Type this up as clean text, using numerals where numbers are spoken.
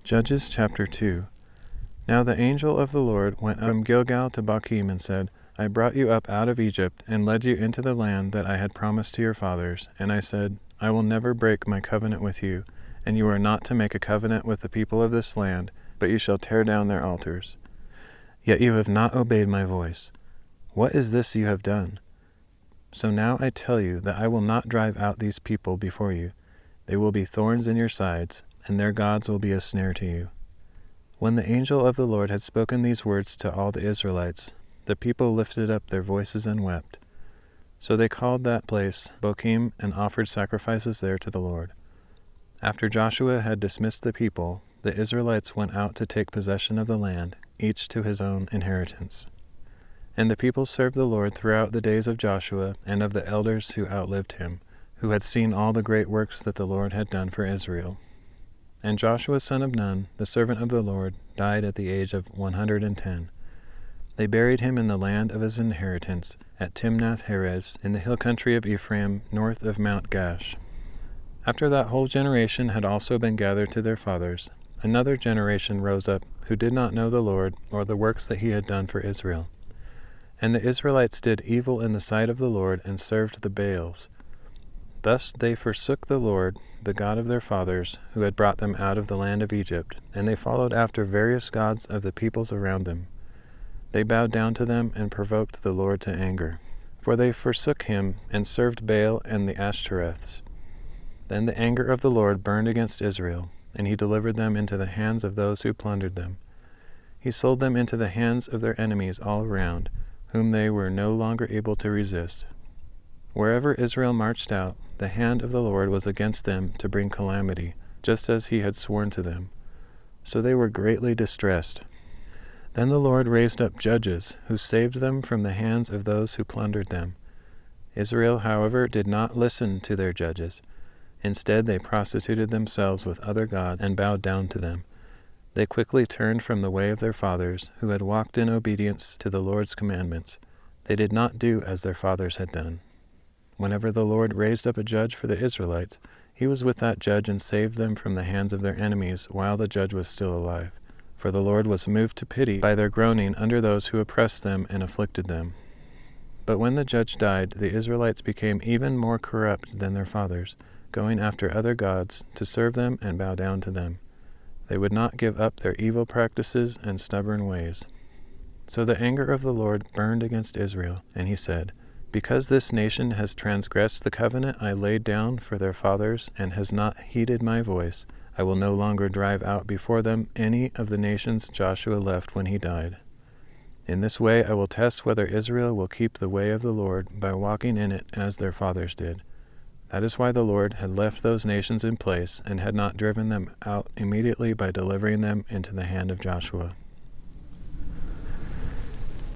Judges chapter 2. Now the angel of the Lord went from Gilgal to Bochim and said, I brought you up out of Egypt, and led you into the land that I had promised to your fathers. And I said, I will never break my covenant with you, and you are not to make a covenant with the people of this land, but you shall tear down their altars. Yet you have not obeyed my voice. What is this you have done? So now I tell you that I will not drive out these people before you. They will be thorns in your sides, and their gods will be a snare to you. When the angel of the Lord had spoken these words to all the Israelites, the people lifted up their voices and wept. So they called that place Bochim and offered sacrifices there to the Lord. After Joshua had dismissed the people, the Israelites went out to take possession of the land, each to his own inheritance. And the people served the Lord throughout the days of Joshua and of the elders who outlived him, who had seen all the great works that the Lord had done for Israel. And Joshua son of Nun, the servant of the Lord, died at the age of 110. They buried him in the land of his inheritance, at Timnath-Heres, in the hill country of Ephraim, north of Mount Gash. After that whole generation had also been gathered to their fathers, another generation rose up, who did not know the Lord, or the works that he had done for Israel. And the Israelites did evil in the sight of the Lord, and served the Baals. Thus they forsook the Lord, the God of their fathers, who had brought them out of the land of Egypt, and they followed after various gods of the peoples around them. They bowed down to them and provoked the Lord to anger. For they forsook him, and served Baal and the Ashtoreths. Then the anger of the Lord burned against Israel, and he delivered them into the hands of those who plundered them. He sold them into the hands of their enemies all around, whom they were no longer able to resist. Wherever Israel marched out, the hand of the Lord was against them to bring calamity, just as he had sworn to them. So they were greatly distressed. Then the Lord raised up judges, who saved them from the hands of those who plundered them. Israel, however, did not listen to their judges. Instead, they prostituted themselves with other gods and bowed down to them. They quickly turned from the way of their fathers, who had walked in obedience to the Lord's commandments. They did not do as their fathers had done. Whenever the Lord raised up a judge for the Israelites, he was with that judge and saved them from the hands of their enemies while the judge was still alive. For the Lord was moved to pity by their groaning under those who oppressed them and afflicted them. But when the judge died, the Israelites became even more corrupt than their fathers, going after other gods to serve them and bow down to them. They would not give up their evil practices and stubborn ways. So the anger of the Lord burned against Israel, and he said, Because this nation has transgressed the covenant I laid down for their fathers, and has not heeded my voice, I will no longer drive out before them any of the nations Joshua left when he died. In this way I will test whether Israel will keep the way of the Lord by walking in it as their fathers did. That is why the Lord had left those nations in place and had not driven them out immediately by delivering them into the hand of Joshua.